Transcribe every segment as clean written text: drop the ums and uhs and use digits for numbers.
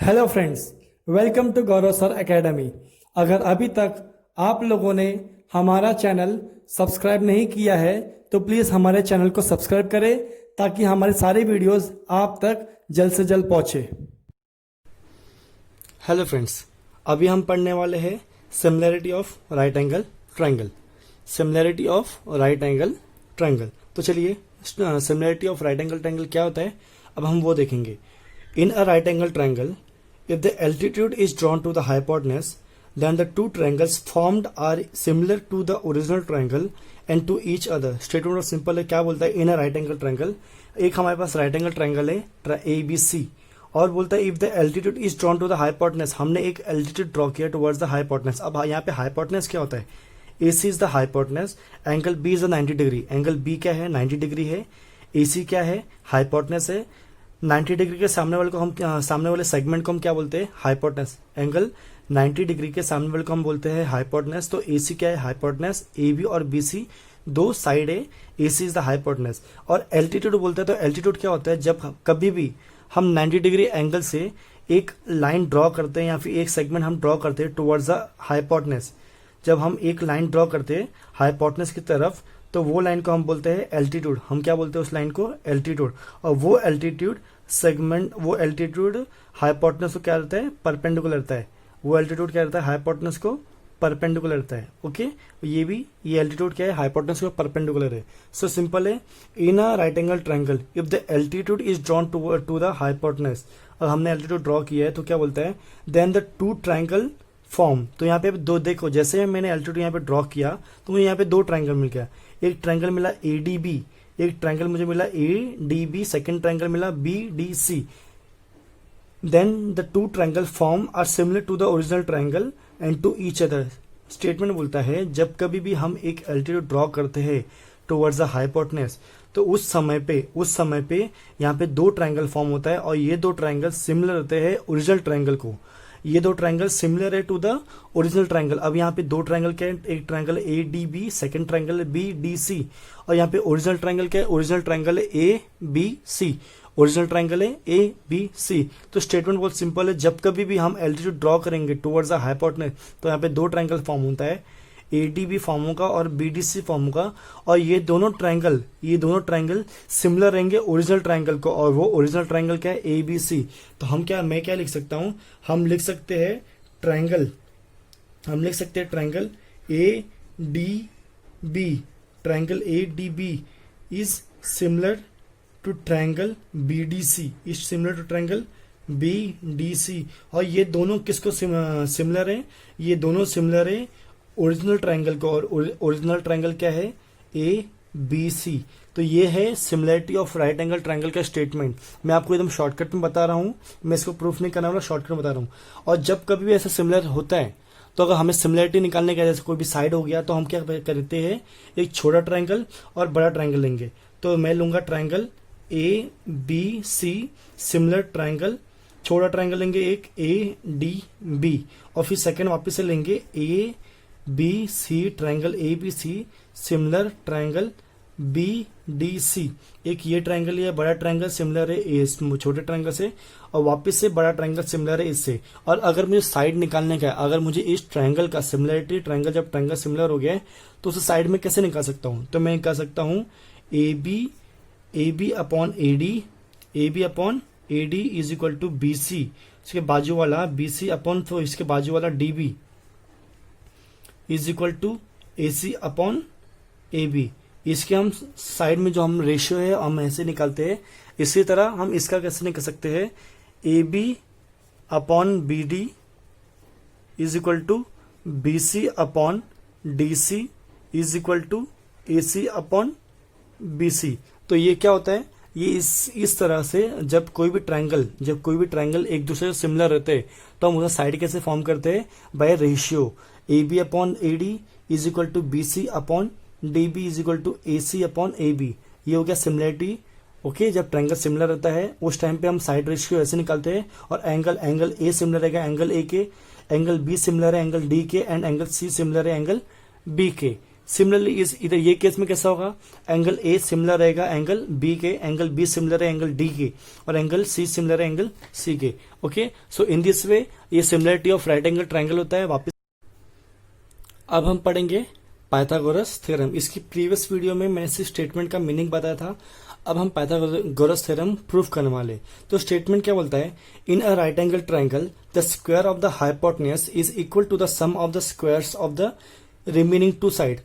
Hello friends, welcome to Gaurav sir academy. अगर अभी तक आप लोगों ने हमारा चैनल सब्सक्राइब नहीं किया है तो प्लीज़ हमारे चैनल को सब्सक्राइब करें ताकि हमारे सारे वीडियोस आप तक जल्द से जल्द पहुंचे। हेलो फ्रेंड्स, अभी हम पढ़ने वाले हैं similarity of right angle triangle. Similarity of right angle triangle. तो चलिए, similarity of right angle triangle क्या होता है अब हम वो देखेंगे। In a right angle triangle, if the altitude is drawn to the hypotenuse, then the two triangles formed are similar to the original triangle and to each other. Statement of simple है, क्या बोलता है in a right angle triangle। एक हमारे पास right angle triangle है ABC और बोलता है if the altitude is drawn to the hypotenuse, हमने एक altitude draw किया towards the hypotenuse। अब यहाँ पे hypotenuse क्या होता है? AC is the hypotenuse, angle B is the 90 degree। angle B क्या है? 90 degree है। AC क्या है? hypotenuse है। 90 डिग्री के सामने वाले को हम सामने वाले सेगमेंट को हम क्या बोलते हैं? हाइपोटेनस। एंगल 90 डिग्री के सामने वाले को हम बोलते हैं हाइपोटेनस। तो एसी क्या है? हाइपोटेनस। एबी और बीसी दो साइड है, एसी इज द हाइपोटेनस। और एल्टीट्यूड बोलते हैं, तो एल्टीट्यूड क्या होता है? जब कभी भी हम 90 डिग्री एंगल से एक लाइन ड्रॉ करते हैं या फिर एक सेगमेंट हम ड्रॉ करते हैं टुवर्ड्स द हाइपोटेनस, जब हम एक लाइन ड्रॉ करते हैं हाइपोटेनस की तरफ, तो वो लाइन को हम बोलते हैं एल्टीट्यूड। हम क्या बोलते हैं उस लाइन को? एल्टीट्यूड। और वो एल्टीट्यूड सेगमेंट, वो एल्टीट्यूड हाइपोटेनस को क्या रहता है? परपेंडिकुलर रहता है। वो एल्टीट्यूड क्या रहता है? हाइपोटेनस को परपेंडिकुलर रहता है। ओके, ये एल्टीट्यूड क्या है? हाइपोटेनस को परपेंडिकुलर है। सो सिंपल है, in a right angle triangle if the altitude is drawn to the hypotenuse, और हमने एल्टीट्यूड ड्रॉ किया है तो क्या बोलता है? Then the two triangle form. तो यहाँ पे दो, देखो जैसे मैंने एल्टीट्यूड यहाँ पे ड्रॉ किया तो मुझे यहाँ पे दो ट्रायंगल मिल गया। एक ट्रायंगल मिला ADB, एक ट्रायंगल मुझे मिला ADB, सेकंड ट्रायंगल मिला BDC। Then the two triangle form are similar to the original triangle and to each other. Statement बोलता है जब कभी भी हम एक एल्टीट्यूड ड्रॉ करते हैं टुवर्ड्स द हाइपोटेनस, तो उस समय पे यहाँ पे दो ट्रायंगल फॉर्म होता है और ये दो ट्रायंगल सिमिलर रहते हैं ओरिजिनल ट्रायंगल को। ये दो ट्रायंगल सिमिलर है टू द ओरिजिनल ट्रायंगल। अब यहाँ पे दो ट्रायंगल क्या है? एक triangle ADB, second triangle BDC, और यहाँ पे ओरिजिनल ट्रायंगल क्या है? ओरिजिनल ट्रायंगल है ABC। ओरिजिनल ट्रायंगल है ABC। तो स्टेटमेंट बहुत सिंपल है, जब कभी भी हम एल्टीट्यूड ड्रॉ करेंगे टुवर्ड्स द हाइपोटेनस तो यहाँ पे दो ट्रायंगल फॉर्म होता है, ADB फॉर्म होगा और BDC फॉर्म होगा। और ये दोनों ट्रायंगल सिमिलर रहेंगे ओरिजिनल ट्रायंगल को, और वो ओरिजिनल ट्रायंगल क्या है? ABC। तो मैं क्या लिख सकता हूं? हम लिख सकते हैं triangle ADB। Triangle ADB is similar to triangle BDC, is similar to triangle BDC। और ये दोनों किसको सिमिलर है? ये दोनों सिमिलर है ओरिजिनल ट्रायंगल को, और ओरिजिनल ट्रायंगल क्या है? ABC। तो ये है similarity of right angle triangle का स्टेटमेंट। मैं आपको एकदम शॉर्टकट में बता रहा हूँ, मैं इसको प्रूफ नहीं करने वाला, शॉर्टकट में बता रहा हूँ। और जब कभी भी ऐसा सिमिलर होता है तो अगर हमें सिमिलैरिटी निकालने का, जैसे कोई भी साइड हो गया, तो हम क्या करते हैं? एक छोटा ट्रायंगल और बड़ा ट्रायंगल लेंगे। तो मैं लूंगा ट्रायंगल ABC, सिमिलर ट्रायंगल, छोटा ट्रायंगल लेंगे एक ADB, और फिर सेकेंड वापिस से लेंगे ABC, triangle ABC, similar triangle BDC। एक ये ट्रायंगल, ये बड़ा ट्रायंगल सिमिलर है इस छोटे ट्रायंगल से, और वापस से बड़ा ट्रायंगल सिमिलर है इससे। और अगर मुझे साइड निकालने का है, अगर मुझे इस ट्रायंगल का सिमिलरिटी, ट्रायंगल जब ट्रायंगल सिमिलर हो गया है तो उसे साइड में कैसे निकाल सकता हूं? तो मैं निकाल सकता हूं AB upon AD is equal to BC, इसके बाजू वाला BC अपॉन, तो इसके बाजू वाला DB is equal to AC upon AB। इसके हम साइड में जो हम रेशियो है हम ऐसे निकालते हैं। इसी तरह हम इसका कैसे निकाल सकते हैं? AB upon BD is equal to BC upon DC is equal to AC upon BC। तो ये क्या होता है? ये इस तरह से जब कोई भी ट्रायंगल एक दूसरे से सिमिलर रहते हैं तो हम उसका साइड कैसे फॉर्म करते हैं? By ratio. AB upon AD is equal to BC upon DB is equal to AC upon AB। ये हो गया सिमिलरिटी। ओके, जब ट्रायंगल सिमिलर रहता है उस टाइम पे हम साइड रेशियो ऐसे निकालते हैं, और एंगल A सिमिलर रहेगा एंगल A के, एंगल B सिमिलर है एंगल D के, एंड एंगल C सिमिलर है एंगल B के। सिमिलरली इस इधर ये केस में कैसा होगा, एंगल ए सिमिलर रहेगा एंगल बी के, एंगल बी सिमिलर है एंगल डी के, और एंगल सी सिमिलर है एंगल सी के। Okay, so in this way ये similarity of right angle triangle होता है। वापस अब हम पढ़ेंगे पाइथागोरस थ्योरम। इसकी प्रीवियस वीडियो में मैंने इस स्टेटमेंट का मीनिंग बताया था, अब हम पाइथागोरस थ्योरम प्रूफ करने वाले। तो स्टेटमेंट क्या बोलता है, in a right angle triangle the square of the hypotenuse is equal to the sum of the squares of the remaining two side.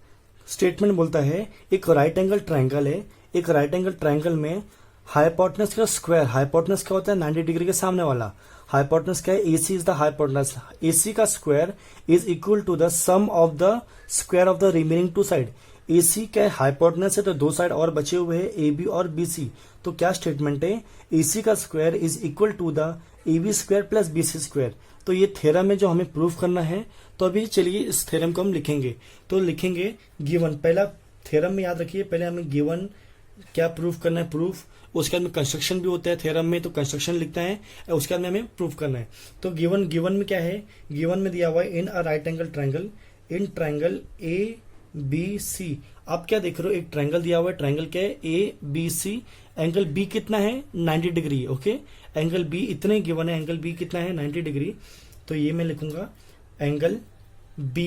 Statement बोलता है एक राइट एंगल ट्रायंगल है, एक राइट एंगल ट्रायंगल में hypotenuse का square, hypotenuse क्या होता है 90 डिग्री के सामने वाला, हाइपोटेन्यूज क्या है AC is the hypotenuse, AC का square is equal to the sum of the square of the remaining two side. AC क्या है हाइपोटेन्यूज है, तो दो साइड और बचे हुए हैं AB और BC, तो क्या स्टेटमेंट है AC का square is equal to the AB square plus BC square. तो ये थ्योरम है जो हमें प्रूफ करना है। तो अभी चलिए इस थ्योरम को हम लिखेंगे। तो लिखेंगे गिवन, पहला थ्योरम में याद रखिए पहले हमें गिवन क्या प्रूफ करना है, प्रूफ, उसके बाद में कंस्ट्रक्शन भी होता है थ्योरम में, तो कंस्ट्रक्शन लिखता है, उसके बाद में हमें प्रूफ करना है। तो गिवन में क्या है, गिवन में दिया हुआ है in a right angle triangle, in triangle ABC। आप क्या देख रहे हो, एक ट्रायंगल दिया हुआ है, ट्रायंगल क्या है ABC, एंगल B कितना है 90 डिग्री। ओके, एंगल B इतने गिवन है, एंगल B कितना है 90 डिग्री। तो ये मैं लिखूंगा एंगल B,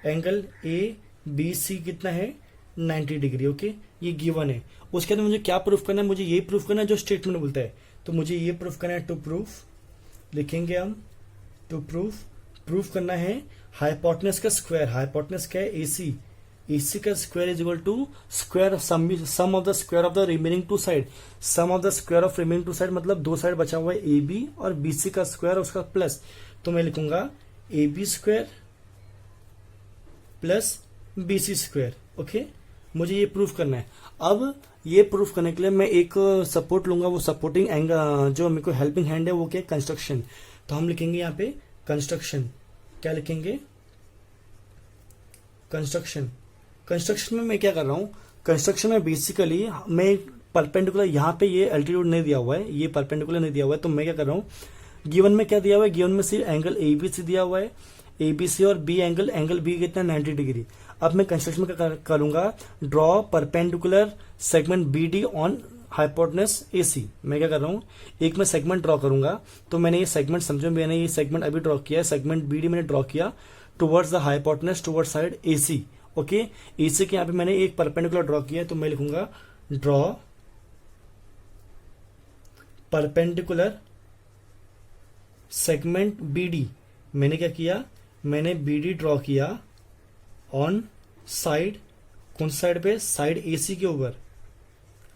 एंगल ABC कितना है 90 डिग्री। ओके, ये गिवन है। उसके बाद मुझे क्या प्रूफ करना है, मुझे ये प्रूफ करना है जो स्टेटमेंट बोलता है, तो मुझे ये प्रूफ करना है। टू प्रूफ लिखेंगे हम, टू प्रूफ करना है हाइपोटेन्यूज का स्क्वायर, हाइपोटेन्यूज क्या है AC का square is equal to square sum of the square of the remaining two side, sum of the square of remaining two side मतलब दो साइड बचा हुआ है AB और BC का स्क्वायर उसका प्लस, तो मैं लिखूंगा AB square plus BC square. Okay, मुझे ये प्रूफ करना है। अब ये प्रूफ करने के लिए मैं एक सपोर्ट लूंगा, वो सपोर्टिंग एंगल जो मेरे को हेल्पिंग हैंड है वो क्या, कंस्ट्रक्शन। तो हम लिखेंगे यहाँ पे कंस्ट्रक्शन, क्या लिखेंगे कंस्ट्रक्शन में मैं क्या कर रहा हूं, कंस्ट्रक्शन में बेसिकली मैं परपेंडिकुलर, यहाँ पे ये एल्टीट्यूड नहीं दिया हुआ है, ये परपेंडिकुलर नहीं दिया हुआ है, तो मैं क्या कर रहा हूँ, गिवन में क्या दिया हुआ है, गिवन में सिर्फ एंगल ABC दिया हुआ है, ABC और B एंगल B कितना 90 डिग्री। अब मैं कंस्ट्रक्शन में करूंगा, draw perpendicular segment BD on hypotenuse AC। मैं क्या कर रहा हूँ, एक मैं सेगमेंट ड्रॉ करूंगा, तो मैंने ये सेगमेंट समझो, मैंने ये सेगमेंट अभी ड्रॉ किया है, सेगमेंट BD मैंने ड्रॉ किया towards the hypotenuse towards side AC। Okay, AC के यहाँ पे मैंने एक परपेंडिकुलर ड्रॉ किया है, तो मैं लिखूंगा ड्रॉ परपेंडिकुलर सेगमेंट BD। मैंने क्या किया, मैंने BD ड्रॉ किया ऑन साइड, कौन सी साइड पे, साइड AC के ऊपर,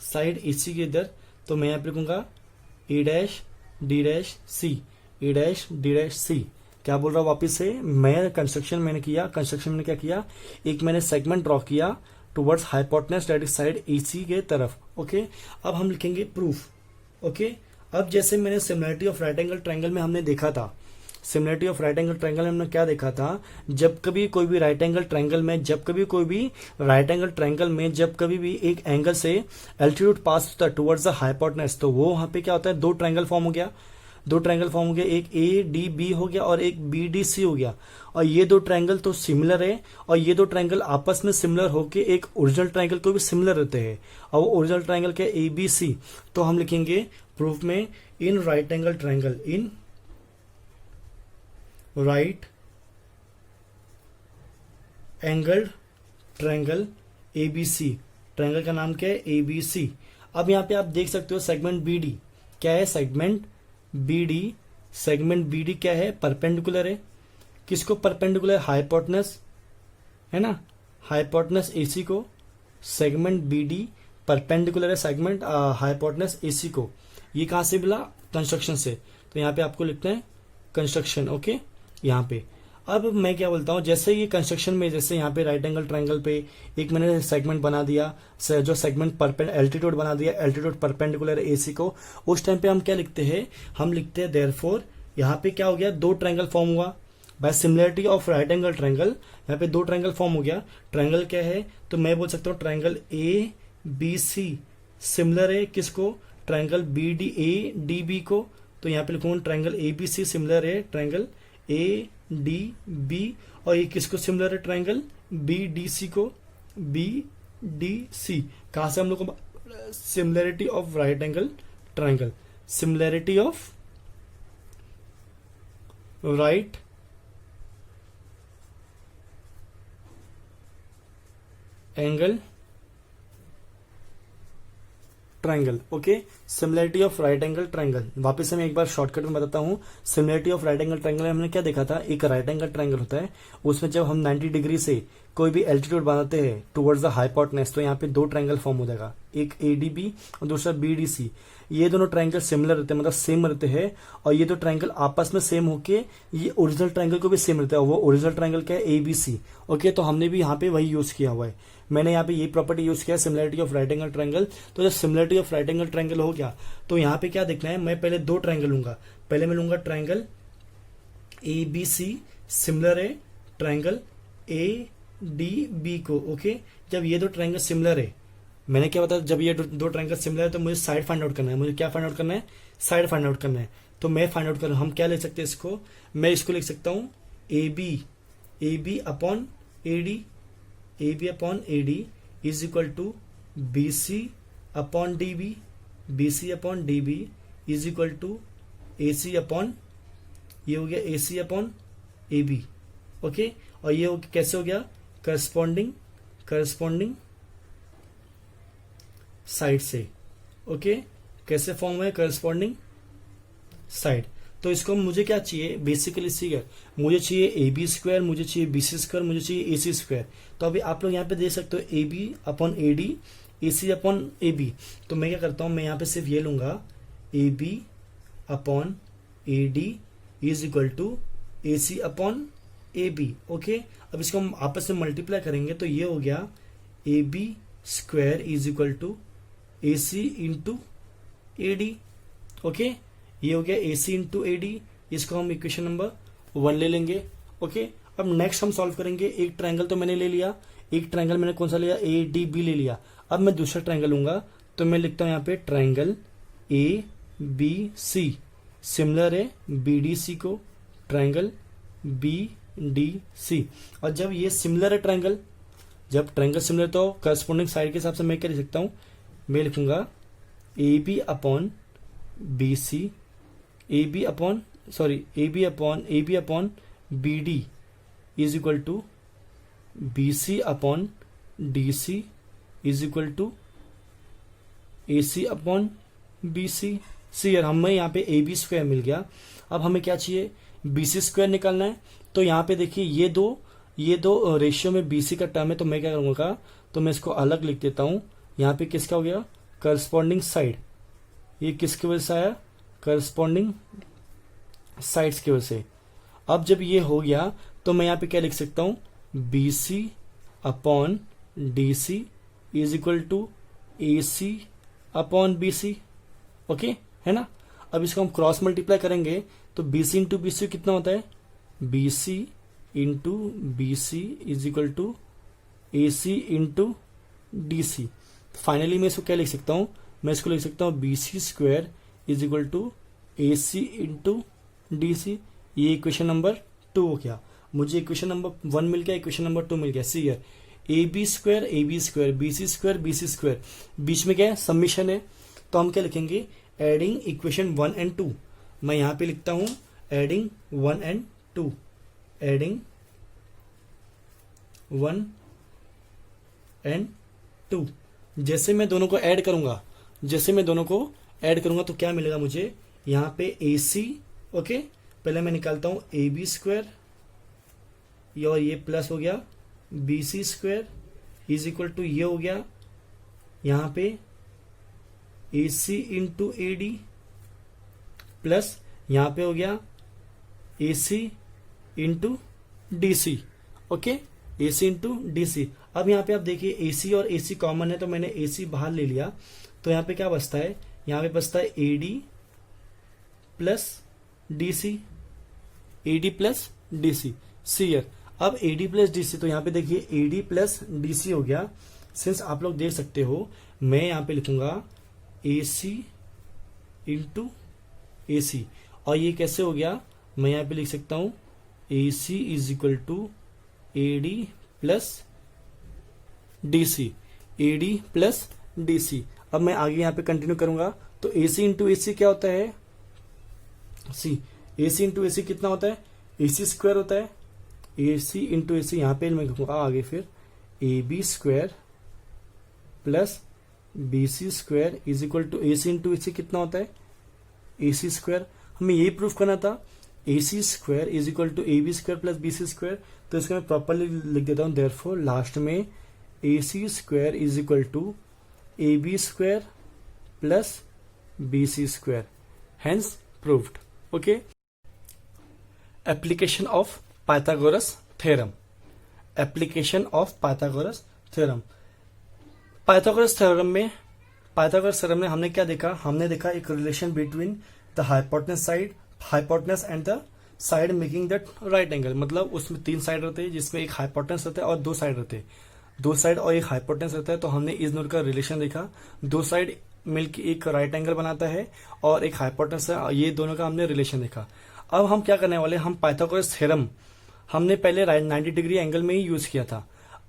साइड AC के इधर, तो मैं यहां पे लिखूंगा A', क्या बोल रहा हूं वापिस से, मैं कंस्ट्रक्शन मैंने क्या किया, एक मैंने सेगमेंट ड्रॉ किया towards hypotenuse that is side AC के तरफ। ओके, अब हम लिखेंगे प्रूफ। ओके, अब जैसे मैंने similarity of right angle triangle में हमने देखा था, similarity of right angle triangle में हमने क्या देखा था, जब कभी कोई भी राइट एंगल ट्रायंगल में जब कभी भी एक एंगल से एल्टीट्यूड पास होता है टुवर्ड्स द हाइपोटेन्यूज, तो वो वहां पे क्या होता है, दो ट्रायंगल फॉर्म हो गया, एक ADB हो गया और एक BDC हो गया, और ये दो ट्रायंगल तो सिमिलर है, और ये दो ट्रायंगल आपस में सिमिलर होके एक ओरिजिनल ट्रायंगल को भी सिमिलर रहते हैं, और वो ओरिजिनल ट्रायंगल क्या ABC। तो हम लिखेंगे प्रूफ में in right angle triangle, in right angle triangle ABC, triangle का नाम क्या है ABC। अब यहां पे आप देख सकते हो सेगमेंट BD क्या है, सेगमेंट BD क्या है, परपेंडिकुलर है, किसको परपेंडिकुलर, हाइपोटेन्यूज है ना, हाइपोटेन्यूज AC को, सेगमेंट BD परपेंडिकुलर है सेगमेंट हाइपोटेन्यूज AC को। ये कहां से मिला, कंस्ट्रक्शन से, तो यहाँ पे आपको लिखना है कंस्ट्रक्शन। ओके, यहाँ पे अब मैं क्या बोलता हूँ, जैसे ये कंस्ट्रक्शन में, जैसे यहाँ पे राइट एंगल ट्रायंगल पे एक मैंने सेगमेंट बना दिया, जो सेगमेंट एल्टीट्यूड बना दिया, एल्टीट्यूड परपेंडिकुलर AC को, उस टाइम पे हम क्या लिखते हैं, हम लिखते हैं देयरफॉर, यहाँ पे क्या हो गया, दो ट्रायंगल फॉर्म हुआ by similarity of right angle triangle, यहाँ पे दो ट्रायंगल फॉर्म हो गया। ट्रायंगल क्या है, तो मैं बोल सकता हूँ ट्रायंगल ABC सिमिलर है किसको, ट्रायंगल ADB को, तो यहाँ पे लिखूंगा ट्रायंगल ABC सिमिलर है ट्रायंगल ADB, और ये किसको सिमिलर है ट्राइंगल बी डी सी को, बी डी सी। कहां से हम लोग को similarity of right angle triangle, similarity of right angle triangle. Okay, similarity of right angle triangle. वापस से मैं एक बार शॉर्टकट में बताता हूँ। Similarity of right angle triangle में हमने क्या देखा था, एक राइट एंगल ट्राइंगल होता है, उसमें जब हम 90 डिग्री से कोई भी एल्टीट्यूड बनाते हैं टुवर्ड्स द हाइपोटेनस, तो यहाँ पे दो ट्राइंगल फॉर्म हो जाएगा, एक एडीबी और दूसरा बीडीसी। ये दोनों ट्राइंगल सिमिलर रहते हैं, मतलब सेम रहते हैं, और ये दो ट्राइंगल आपस में सेम होके ये ओरिजिनल ट्राइंगल को भी सेम रहता है, वो ओरिजिनल ट्राइंगल क्या है एबीसी। ओके, तो हमने भी यहाँ पे वही यूज किया हुआ है, मैंने यहाँ पे ये प्रॉपर्टी यूज किया similarity of right angle triangle. तो जब similarity of right angle triangle हो गया तो यहाँ पे क्या देखना है, मैं पहले दो ट्राइंगल लूंगा, पहले मैं लूंगा triangle A B C similar है ट्राइंगल ए डी बी को। ओके, जब ये दो ट्राइंगल सिमिलर है, मैंने क्या बताया, जब ये दो ट्राइंगल सिमिलर है तो मुझे साइड फाइंड आउट करना है, मुझे क्या फाइंड आउट करना है, साइड फाइंड आउट करना है। तो मैं फाइंड आउट कर रहा हूं, हम क्या लिख सकते हैं इसको, मैं इसको लिख सकता हूं A B upon A D, A B upon A D is equal to B C upon D B, B C upon D B is equal to A C upon, ये हो गया A C upon A B. Okay, और ये कैसे हो गया, corresponding side से। Okay, कैसे फॉर्म है करस्पॉन्डिंग साइड। तो इसको मुझे क्या चाहिए, बेसिकली फिगर मुझे चाहिए ए बी स्क्वायर, मुझे चाहिए बी सी स्क्वायर, मुझे चाहिए ए सी स्क्वायर। तो अभी आप लोग यहाँ पे देख सकते हो A B upon A D, A C upon A B. तो मैं क्या करता हूं, मैं यहाँ पे सिर्फ ये लूंगा A B upon A D is equal to A C upon A B. Okay, अब इसको हम आपस में मल्टीप्लाई करेंगे तो ये हो गया A B square is equal to A C into A D. Okay, ये हो गया A C into A D, इसको हम इक्वेशन नंबर 1 ले लेंगे। ओके, अब नेक्स्ट हम सॉल्व करेंगे, एक ट्रायंगल तो मैंने ले लिया, एक ट्रायंगल मैंने कौन सा लिया, ए डी बी ले लिया। अब मैं दूसरा ट्रायंगल लूंगा, तो मैं लिखता हूं यहाँ पे triangle A B C similar है बी डी सी को, ट्रायंगल बी डी सी। और जब ये सिमिलर है ट्रायंगल, जब ट्रायंगल सिमिलर तो करस्पॉन्डिंग साइड के हिसाब से मैं क्या लिख सकता हूं, मैं लिखूंगा A B upon B C, A B upon B D is equal to B C upon D C is equal to A C upon B C. See यार, हमें यहाँ पे ए बी स्क्वायर मिल गया। अब हमें क्या चाहिए, बी सी स्क्वायर निकालना है। तो यहाँ पे देखिए ये दो रेशियो में बी सी का टर्म है, तो मैं क्या करूंगा, तो मैं इसको अलग लिख देता हूं। यहाँ पे किसका हो गया, करस्पॉन्डिंग साइड, ये किसकी वजह से आया, करस्पॉन्डिंग साइड्स की वजह से। अब जब ये हो गया तो मैं यहाँ पे क्या लिख सकता हूं, B C upon D C is equal to A C upon B C. Okay, है ना। अब इसको हम क्रॉस मल्टीप्लाई करेंगे तो B C into B C कितना होता है, B C into B C is equal to A C into D C. Finally मैं इसको क्या लिख सकता हूं, मैं इसको लिख सकता हूं B C square is equal to A C into D C. ये इक्वेशन नंबर 2 हो गया। मुझे इक्वेशन नंबर 1 मिल गया, इक्वेशन नंबर 2 मिल गया। सी है A B square B C square, बीच में क्या है, सबमिशन है। तो हम क्या लिखेंगे, एडिंग इक्वेशन 1 एंड 2। मैं यहां पे लिखता हूं एडिंग 1 एंड 2, एडिंग 1 एंड 2। जैसे मैं दोनों को ऐड करूंगा तो क्या मिलेगा मुझे, यहां पे ए सी। ओके, पहले मैं निकालता हूं ए बी स्क्वायर, और ये प्लस हो गया B C square is equal to, ये हो गया यहां पे A C into A D, plus यहां पे हो गया A C into D C. Okay, A C into D C. अब यहाँ पे आप देखिए ए सी और ए सी कॉमन है, तो मैंने ए सी बाहर ले लिया। तो यहाँ पे क्या बचता है, यहाँ पे बचता है A D plus D C, A D plus D C. See यर, अब A D plus D C, तो यहाँ पे देखिए A D plus D C हो गया। सिंस आप लोग देख सकते हो, मैं यहाँ पे लिखूंगा ए सी इंटू ए सी, और ये कैसे हो गया, मैं यहाँ पे लिख सकता हूं A C is equal to AD plus DC, AD plus DC। अब मैं आगे यहाँ पे कंटिन्यू करूंगा तो AC इंटू AC क्या होता है, C, AC इंटू AC कितना होता है, AC स्क्वायर होता है। AC इंटू AC यहाँ पे मैं कहूँगा आगे फिर AB square plus BC square is equal to AC into AC कितना होता है, AC स्क्वायर। हमें यही प्रूफ करना था, AC square is equal to AB square plus BC square. तो इसको मैं प्रॉपरली लिख देता हूँ, देयरफॉर लास्ट में AC square is equal to AB square plus BC square, hence proved. Okay, application of Pythagoras theorem, application of Pythagoras theorem. Pythagoras theorem में हमने क्या देखा, हमने देखा एक relation between the hypotenuse and the side making that right angle. मतलब उसमें 3 side रहते हैं जिसमें एक हाइपोटेनस रहता है और 2 साइड रहते हैं, 2 साइड और एक हाइपोटेनस रहता है। तो हमने इस दोनों का रिलेशन देखा, 2 साइड मिलकर एक राइट एंगल बनाता है और एक हाइपोटेनस है, ये दोनों का हमने रिलेशन देखा। अब हम क्या करने वाले, हम पाइथागोरस थ्योरम हमने पहले 90 डिग्री एंगल में ही यूज किया था,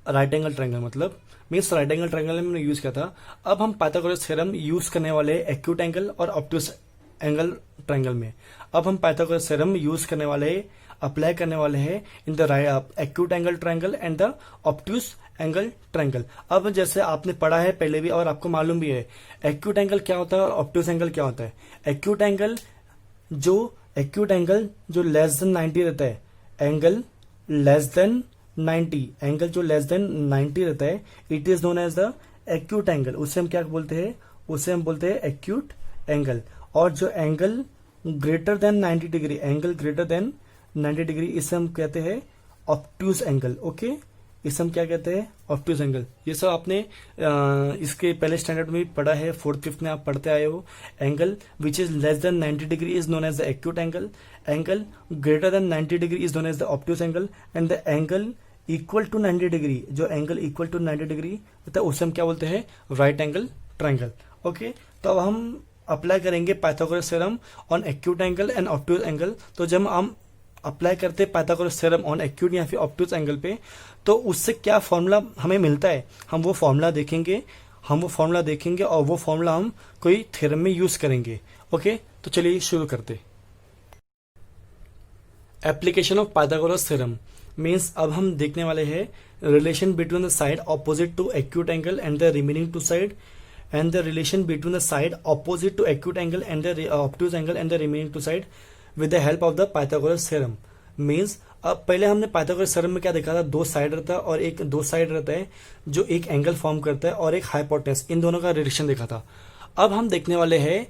राइट एंगल ट्रायंगल मतलब मीन्स राइट एंगल ट्रायंगल में हमने यूज किया था। अब हम पाइथागोरस थ्योरम यूज करने वाले एक्यूट एंगल और ऑब्टूस एंगल ट्रायंगल में। अब हम पाइथागोरस थ्योरम यूज करने वाले, अप्लाई करने वाले हैं in the acute angle triangle and the obtuse angle triangle. अब जैसे आपने पढ़ा है पहले भी और आपको मालूम भी है, एक्यूट एंगल क्या होता है और ऑब्टूस एंगल क्या होता है। एक्यूट एंगल जो लेस देन 90 रहता है, एंगल लेस देन 90, एंगल जो लेस देन 90 रहता है, it is known as the acute angle. उसे हम क्या बोलते हैं, उसे हम बोलते हैं एक्यूट एंगल। और जो angle greater than 90 degree, angle greater than 90 degree, इसे हम कहते हैं ऑब्टूस एंगल। ओके, इसे हम क्या कहते हैं, ऑब्टूस एंगल। ये सब आपने इसके पहले स्टैंडर्ड में भी पढ़ा है, 4th 5th में आप पढ़ते आए हो। Angle which is less than 90 degree is known as the acute angle, angle greater than 90 degree is known as the obtuse angle, and the angle equal to 90 degree, जो एंगल इक्वल टू 90 डिग्री होता है उसे हम क्या बोलते हैं, right angle triangle. Okay, तो अब हम अप्लाई करेंगे Pythagoras theorem on acute angle and obtuse angle. तो जब हम अप्लाई करते हैं पाइथागोरस थ्योरम ऑन एक्यूट या फिर ऑब्टूस एंगल पे, तो उससे क्या फॉर्मूला हमें मिलता है, हम वो फॉर्मूला देखेंगे और वो फॉर्मूला हम कोई थ्योरम में यूज करेंगे। ओके, तो चलिए शुरू करते। Application of Pythagoras theorem means अब हम देखने वाले हैं relation between the side opposite to acute angle and the remaining two side, and the relation between the side opposite to acute angle and the obtuse angle and the remaining two side with the help of the Pythagoras theorem. Means अब पहले हमने Pythagoras theorem में क्या देखा था, 2 side रहता है और 2 साइड रहता है जो एक एंगल फॉर्म करता है और एक हाइपोटेनस, इन दोनों का रिलेशन देखा था। अब हम देखने वाले हैं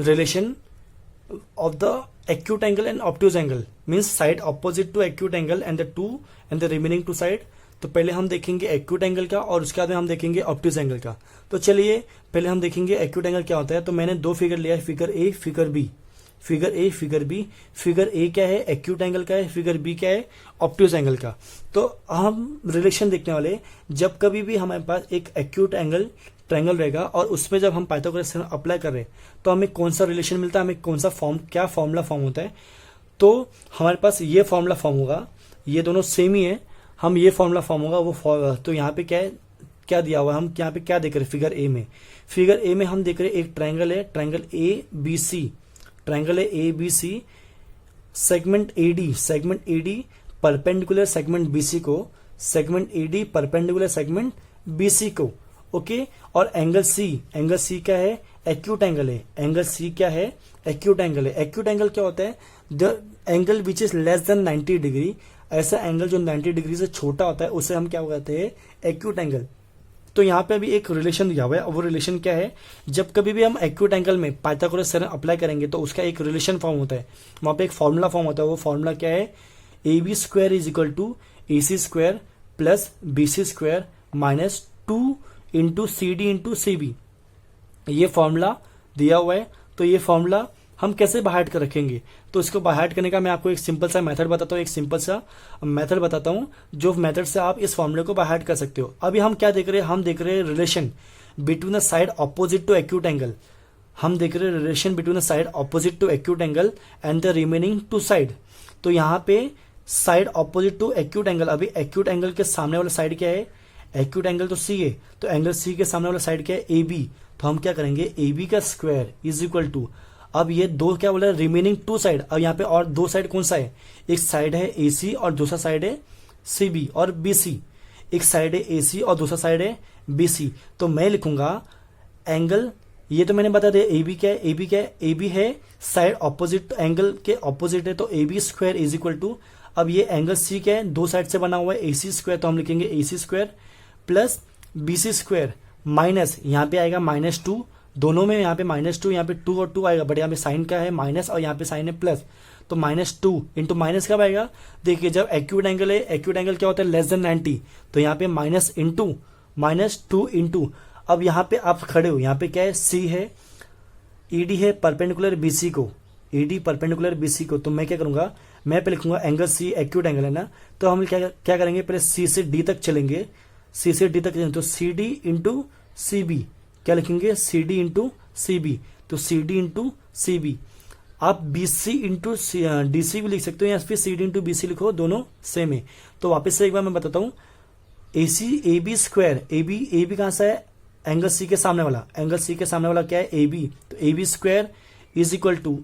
relation of the acute angle and obtuse angle, means side opposite to acute angle and the remaining two side। तो पहले हम देखेंगे एक्यूट एंगल का और उसके बाद में हम देखेंगे ऑब्टूस एंगल का। तो चलिए पहले हम देखेंगे एक्यूट एंगल क्या होता है। तो मैंने 2 फिगर लिया है, figure A figure B, figure A figure B. Figure A क्या है, एक्यूट एंगल का है, फिगर बी क्या है, ऑब्टूस एंगल का। तो हम रिलेशन देखने वाले, जब कभी भी हमारे पास एक एक्यूट एंगल ट्रायंगल रहेगा और उसमें जब हम पाइथागोरस थ्योरम अप्लाई कर रहे हैं तो हमें कौन सा रिलेशन मिलता है, हमें कौन सा क्या फॉर्मूला फॉर्म होता है। तो हमारे पास ये फॉर्मूला फॉर्म होगा, ये दोनों सेम ही है, हम ये फॉर्मूला फॉर्म होगा वो। तो यहाँ पे क्या है, क्या दिया हुआ है, हम यहाँ पे क्या देख रहे हैं, फिगर ए में हम देख रहे हैं एक ट्रायंगल है, triangle A B C, segment AD perpendicular segment BC को, segment AD perpendicular segment BC को। ओके, और एंगल सी क्या है, एक्यूट एंगल है, एंगल सी क्या है, एक्यूट एंगल है। एक्यूट एंगल क्या होता है, the angle which is less than 90 degree, ऐसा एंगल जो 90 डिग्री से छोटा होता है उसे हम क्या कहते हैं, एक्यूट एंगल। तो यहाँ पे अभी एक रिलेशन दिया हुआ है, वो रिलेशन क्या है, जब कभी भी हम एक्यूट एंगल में पाइथागोरस थ्योरम अप्लाई करेंगे तो उसका एक रिलेशन फॉर्म होता है, वहां पे एक फॉर्मूला फॉर्म होता है। वो फॉर्मूला क्या है, AB square is equal to AC square plus BC square minus 2 into CD into CB। ये फॉर्मूला दिया हुआ है। तो ये फॉर्मूला हम कैसे बाहर कर रखेंगे, तो इसको बाहर करने का मैं आपको एक सिंपल सा मेथड बताता हूँ, जो मेथड से आप इस फॉर्मूले को बाहर कर सकते हो। अभी हम क्या देख रहे हैं, हम देख रहे हैं relation between the side opposite to acute angle, and the remaining two side. तो यहाँ पे side opposite to acute angle. अभी एक्यूट एंगल के सामने वाला साइड क्या है, एक्यूट एंगल तो सी है, तो एंगल सी के सामने वाला साइड क्या है, ए बी। तो हम क्या करेंगे, ए बी का स्क्वायर इज इक्वल टू, अब ये दो क्या बोला, रिमेनिंग टू साइड। अब यहाँ पे और दो साइड कौन सा है, एक साइड है ए सी और दूसरा साइड है सी बी और बी सी। एक साइड है ए सी और दूसरा साइड है बी सी। तो मैं लिखूंगा एंगल, ये तो मैंने बता दिया ए बी क्या है, ए बी क्या है, ए बी है साइड ऑपोजिट, एंगल के ऑपोजिट है, तो A B square is equal to, अब ये एंगल सी क्या है, दो साइड से बना हुआ है ए सी स्क्वायर, तो हम लिखेंगे A C square plus B C square minus, यहाँ पे आएगा -2, दोनों में यहाँ पे -2, यहाँ पे 2 और 2 आएगा, बट यहाँ पे साइन का है माइनस और यहाँ पे साइन है प्लस, तो -2 इंटू माइनस कब आएगा, देखिए जब एक्यूट एंगल है, एक्यूट एंगल क्या होता है, लेस देन 90, तो यहाँ पे माइनस इंटू -2 इंटू, अब यहाँ पे आप खड़े हो, यहाँ पे क्या है, सी है, ईडी है परपेंडिकुलर बीसी को, ईडी परपेंडिकुलर बीसी को, तो मैं क्या करूंगा, मैं पे लिखूंगा एंगल सी, एक्यूट एंगल है ना, तो हम क्या करेंगे, पहले सी से डी तक चलेंगे, सी से डी तक चलेंगे, तो C D into C B, क्या लिखेंगे, C D into C B, तो C D into C B. आप B C into D C भी लिख सकते हो या फिर C D into B C लिखो, दोनों सेम है। तो वापस से एक बार मैं बताता हूँ, A C A B square, A B कहां से है, एंगल सी के सामने वाला, एंगल सी के सामने वाला क्या है, ए बी, तो A B square is equal to,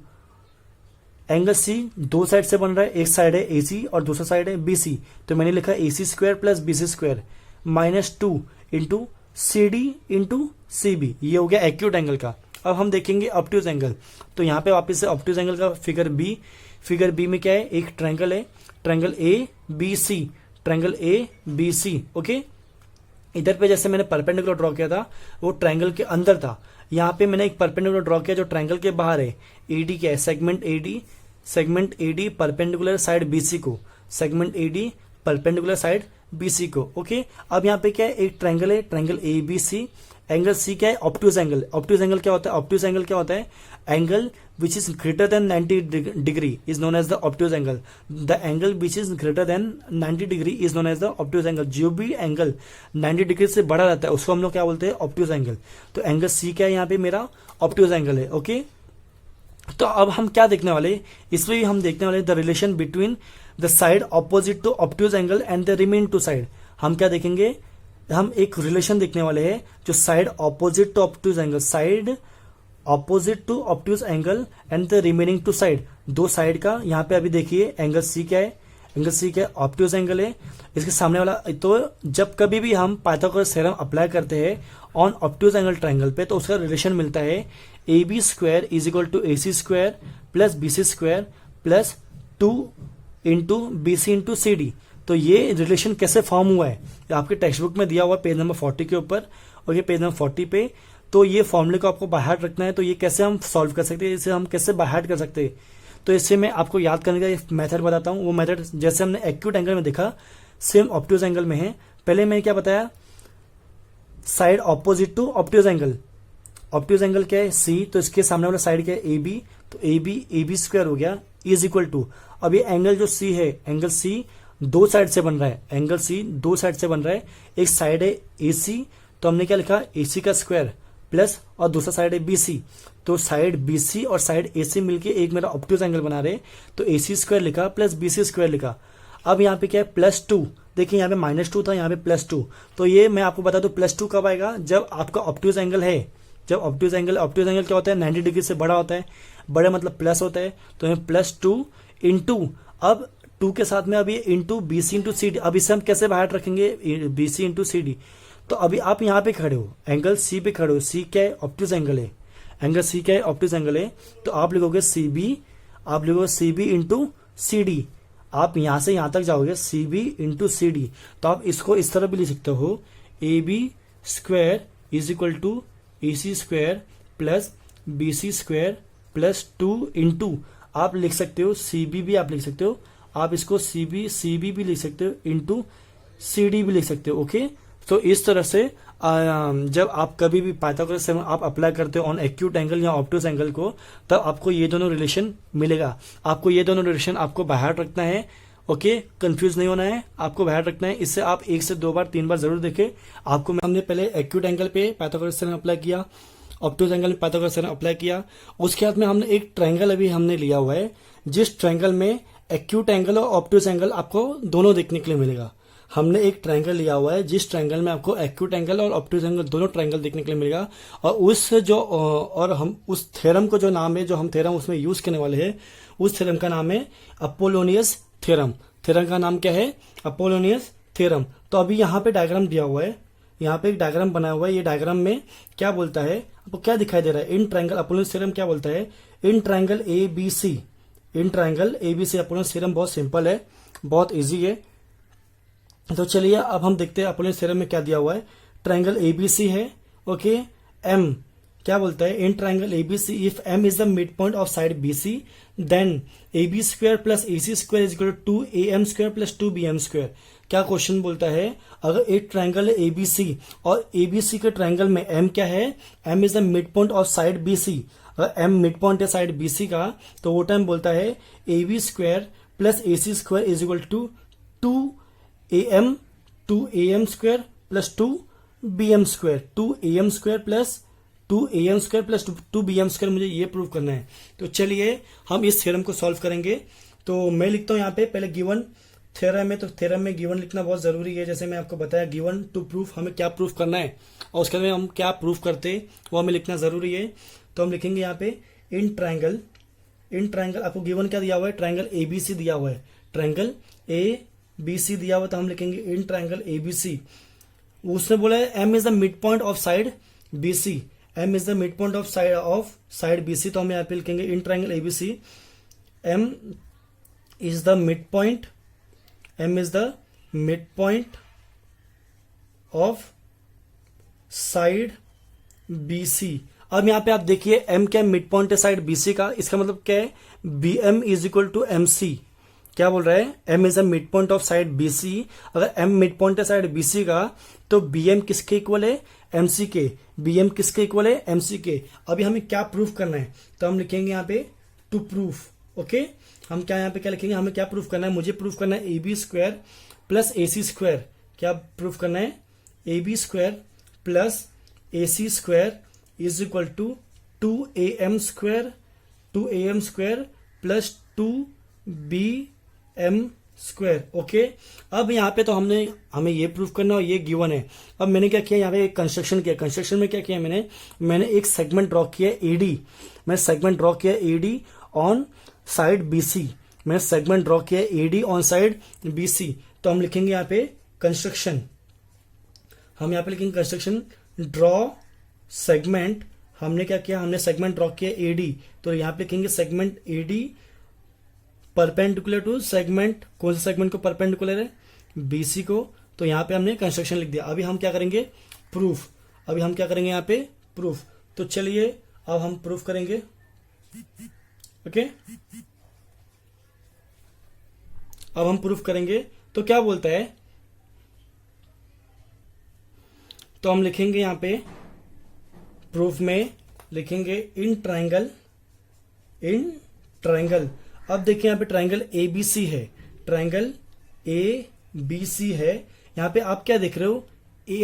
angle C दो साइड से बन रहा है, एक साइड है ए सी और दूसरा साइड है बी सी, तो मैंने लिखा A C square plus B C square -2 into C D into C B, ये हो गया एक्यूट एंगल का। अब हम देखेंगे ऑब्ट्यूज एंगल, तो यहाँ पे वापस से ऑब्ट्यूज एंगल का फिगर बी में क्या है, एक ट्रायंगल है, triangle A B C, triangle A B C, okay. इधर पे जैसे मैंने परपेंडिकुलर ड्रॉ किया था वो ट्रायंगल के अंदर था, यहाँ पे मैंने एक परपेंडिकुलर ड्रॉ किया जो ट्रायंगल के बाहर है, एडी क्या है, segment AD perpendicular side BC को, segment AD perpendicular side BC को, ओके। अब यहाँ पे क्या है, एक ट्रायंगल है, triangle A B C, angle C क्या है, ऑब्ट्यूज एंगल। ऑब्ट्यूज एंगल क्या होता है, ऑब्ट्यूज एंगल क्या होता है, angle which is greater than 90 degree is known as the obtuse angle, the angle which is greater than 90 degree is known as the obtuse angle. जो भी angle 90 degree से बड़ा रहता है उसको हम लोग क्या बोलते हैं, ऑब्ट्यूज एंगल। तो एंगल सी क्या है, यहाँ पे मेरा ऑब्ट्यूज एंगल है, ओके। तो अब हम क्या देखने वाले, इसमें हम देखने वाले the relation between the side opposite to obtuse angle and the remain two side. हम क्या देखेंगे, हम एक रिलेशन देखने वाले हैं जो side opposite to obtuse angle, side opposite to obtuse angle and the remaining two side, दो साइड का। यहाँ पे अभी देखिए एंगल सी क्या है, एंगल सी क्या है, ऑब्ट्यूज एंगल है, इसके सामने वाला। तो जब कभी भी हम पाइथागोरस थ्योरम अप्लाई करते हैं ऑन ऑब्ट्यूज एंगल ट्रायंगल पे, तो उसका रिलेशन मिलता है A B square is equal to A C square plus B C square plus 2 into B C into C D. तो ये रिलेशन कैसे फॉर्म हुआ है, आपके टेक्स्ट बुक में दिया हुआ पेज नंबर 40 के ऊपर, और ये पेज नंबर 40 पे। तो ये फॉर्मूले को आपको बाय हार्ट रखना है, तो ये कैसे हम सॉल्व कर सकते हैं, इसे हम कैसे बाय हार्ट कर सकते हैं। तो इससे मैं आपको याद करने का एक मेथड बताता हूँ। वो मेथड जैसे हमने एक्यूट एंगल में देखा, सेम ऑब्ट्यूज एंगल में है। पहले मैंने क्या बताया, side opposite to obtuse angle, obtuse angle क्या है, सी, तो इसके सामने वाला साइड क्या है, ए बी, तो ए बी स्क्वायर हो गया इज इक्वल टू, अब ये एंगल जो सी है, एंगल सी दो साइड से बन रहा है, एंगल सी दो साइड से बन रहा है, एक साइड है ए सी, तो हमने क्या लिखा, ए सी का स्क्वायर प्लस, और दूसरा साइड है बी सी, तो साइड बी सी और साइड ए सी मिलके एक मेरा ऑब्ट्यूज एंगल बना रहे, तो ए सी स्क्वायर लिखा प्लस बी सी स्क्वायर लिखा। अब यहाँ पे क्या है, +2, देखिए यहाँ पे -2 था, यहाँ पे +2, तो ये मैं आपको बता दूं +2 कब आएगा, जब आपका ऑब्ट्यूज एंगल है, जब ऑब्ट्यूज एंगल क्या होता है, 90 डिग्री से बड़ा होता है, बड़ा मतलब प्लस होता है, तो यहाँ +2 इंटू, अब 2 के साथ में अब ये into B C into C D, अब इसे हम कैसे बाहर रखेंगे, B C into C D. तो अभी आप यहाँ पे खड़े हो, एंगल सी पे खड़े हो, सी क्या है, ऑब्ट्यूज एंगल है, एंगल सी क्या है, ऑब्ट्यूज एंगल है, तो आप लिखोगे सी बी, आप लिखोगे C B into C D, आप यहां से यहां तक जाओगे C B into C D, तो आप इसको इस तरह भी लिख सकते हो, A B square is equal to A C square plus B C square plus 2 into, आप लिख सकते हो सी बी भी आप लिख सकते हो, आप इसको सी बी भी लिख सकते हो, इंटू सी डी भी लिख सकते हो, ओके। तो इस तरह से जब आप कभी भी पाइथागोरस थ्योरम आप अप्लाई करते हो ऑन एक्यूट एंगल या ऑब्ट्यूज एंगल को, तब आपको ये दोनों रिलेशन मिलेगा, आपको ये दोनों रिलेशन आपको बाहर रखना है, ओके, कंफ्यूज नहीं होना है, आपको बाहर रखना है। इससे आप 1 से 2 बार 3 बार जरूर देखें। आपको हमने पहले एक्यूट एंगल पे पाइथागोरस थ्योरम अप्लाई किया, ऑब्ट्यूज एंगल में पाइथागोरस थ्योरम अप्लाई किया, उसके बाद में हमने एक ट्रायंगल अभी हमने लिया हुआ है, जिस ट्रायंगल में एक्यूट एंगल और ऑब्ट्यूज एंगल आपको दोनों देखने के लिए मिलेगा। हमने एक ट्रायंगल लिया हुआ है जिस ट्रायंगल में आपको एक्यूट एंगल और ऑब्ट्यूज एंगल दोनों ट्रायंगल देखने के लिए मिलेगा, और हम उस थ्योरम को जो नाम है, जो हम थ्योरम उसमें यूज करने वाले हैं, उस थ्योरम का नाम है अपोलोनियस थ्योरम। थ्योरम का नाम क्या है? Apollonius theorem. तो अभी यहाँ पे डायग्राम दिया हुआ है, यहाँ पे एक डायग्राम बना हुआ है। ये डायग्राम में क्या बोलता है, आपको क्या दिखाई दे रहा है? इन ट्रायंगल अपोलोनियस थ्योरम क्या बोलता है? In triangle A B C, in triangle A B C Apollonius theorem बहुत सिंपल है, बहुत इजी है। तो चलिए अब हम देखते हैं अपोलोनियस थ्योरम में क्या दिया हुआ है। ट्रायंगल एबीसी है, ओके। एम क्या बोलता है? In triangle ABC if M is the mid point of side BC then A B square plus A C square is equal to A M square plus two B M square. क्या question बोलता है? अगर एक triangle है ABC और ABC के triangle में M क्या है? M is the mid point of side BC. अगर एम मिड पॉइंट है साइड बीसी का, तो वो टाइम बोलता है A B square plus A C square is equal to two A M square plus two B M square, two A M square plus two B M square. मुझे ये prove करना है। तो चलिए हम इस थ्योरम को सॉल्व करेंगे। तो मैं लिखता हूं यहाँ पे पहले गिवन थ्योरम है, तो थ्योरम में गिवन लिखना बहुत जरूरी है। जैसे मैं आपको बताया गिवन टू प्रूफ, हमें क्या प्रूफ करना है और उसके बाद हम क्या प्रूफ करते हैं वो हमें लिखना जरूरी है। तो हम लिखेंगे यहाँ पे इन ट्रायंगल आपको गिवन क्या दिया हुआ है? ट्रायंगल एबीसी दिया हुआ है, ट्रायंगल ए बी सी दिया हुआ। तो हम लिखेंगे इन ट्रायंगल एबीसी, उसने बोला है M is the mid point of side BC, M is the mid point of side BC. तो हम यहाँ पे लिखेंगे in triangle ABC M is the mid point, M is the mid point of side BC. अब यहाँ पे आप देखिए एम क्या मिड पॉइंट है साइड बीसी का, इसका मतलब क्या है? B M is equal to M C. क्या बोल रहा है? M is a mid point of side BC. अगर एम मिड पॉइंट है साइड बीसी का, तो बी एम किसके इक्वल है? एमसी के। बी एम किसके इक्वल है? एमसी के। अभी हमें क्या प्रूफ करना है? तो हम लिखेंगे यहाँ पे टू प्रूफ, ओके। हम क्या यहाँ पे क्या लिखेंगे? हमें क्या प्रूफ करना है? मुझे प्रूफ करना है A B square plus A C square. क्या प्रूफ करना है? A B square plus A C square is equal to two A M square plus two B M square, okay. अब यहाँ पे तो हमें ये प्रूफ करना और ये गिवन है। अब मैंने क्या किया? यहाँ पे एक कंस्ट्रक्शन किया। कंस्ट्रक्शन में क्या किया मैंने एक सेगमेंट ड्रॉ किया एडी। मैं सेगमेंट ड्रॉ किया एडी ऑन साइड बीसी। मैंने सेगमेंट ड्रॉ किया एडी ऑन साइड बीसी। तो हम लिखेंगे यहाँ पे कंस्ट्रक्शन, हम यहाँ पे लिखेंगे कंस्ट्रक्शन ड्रॉ सेगमेंट। हमने क्या किया? हमने सेगमेंट ड्रॉ किया एडी, तो यहाँ पे लिखेंगे segment AD perpendicular to segment. कौन से सेगमेंट को परपेंडिकुलर है? बीसी को। तो यहाँ पे हमने कंस्ट्रक्शन लिख दिया। अभी हम क्या करेंगे? प्रूफ। अभी हम क्या करेंगे यहाँ पे? प्रूफ। तो चलिए अब हम प्रूफ करेंगे, ओके। अब हम प्रूफ करेंगे। तो क्या बोलता है? तो हम लिखेंगे यहाँ पे प्रूफ में लिखेंगे इन ट्रायंगल। अब देखिए यहाँ पे ट्रायंगल ए बी सी है, ट्रायंगल ए बी सी है। यहाँ पे आप क्या देख रहे हो? ए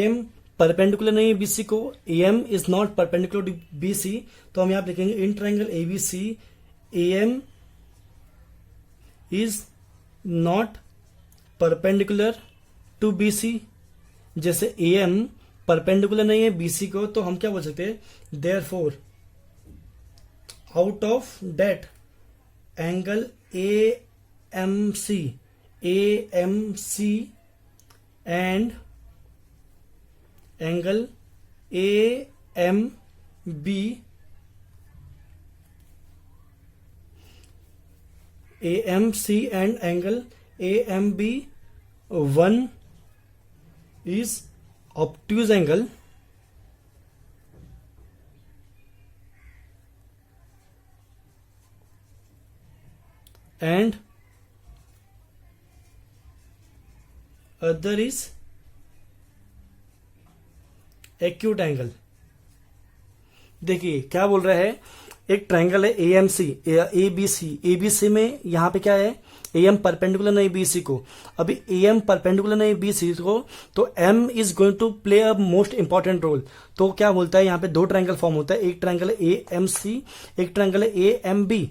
एम परपेंडिकुलर नहीं है बीसी को, A M is not perpendicular to BC. तो हम यहाँ पे लिखेंगे in triangle A B C A M is not perpendicular to BC. जैसे ए एम परपेंडिकुलर नहीं है बीसी को, तो हम क्या बोल सकते हैं? Therefore out of that angle AMC and angle AMB and angle AMB, one is obtuse angle and other is acute angle. देखिए क्या बोल रहा है? एक ट्रायंगल है A M C, A B C. A B C में यहाँ पे क्या है? ए एम परपेंडिकुलर नहीं बी सी को। अभी ए एम परपेंडिकुलर नहीं बी सी को, तो M is going to play a most important role. तो क्या बोलता है? यहाँ पे दो ट्रायंगल फॉर्म होता है, एक ट्रायंगल है ए एम सी, एक ट्रायंगल है A M B.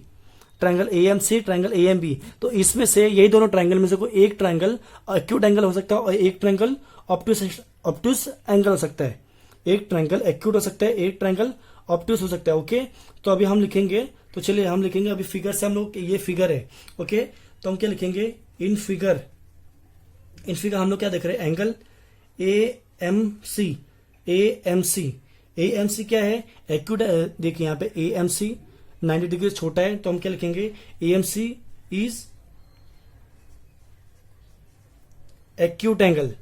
Triangle AMC, triangle AMB। तो इसमें से यही दोनों ट्रायंगल में से कोई एक ट्रायंगल एक्यूट एंगल हो सकता है और एक ट्रायंगल ऑब्टूस एंगल हो सकता है। एक ट्रायंगल एक्यूट हो सकता है, एक ट्रायंगल ऑब्टूस हो सकता है। ओके, तो अभी हम लिखेंगे, तो चलिए हम लिखेंगे अभी फिगर से हम लोग, ये फिगर है। ओके, तो हम क्या लिखेंगे, इन फिगर हम लोग क्या देख रहे हैं, एंगल AMC। AMC क्या है, एक्यूट। देखिए यहाँ पे AMC 90 डिग्री छोटा है, तो हम क्या लिखेंगे, AMC is acute angle.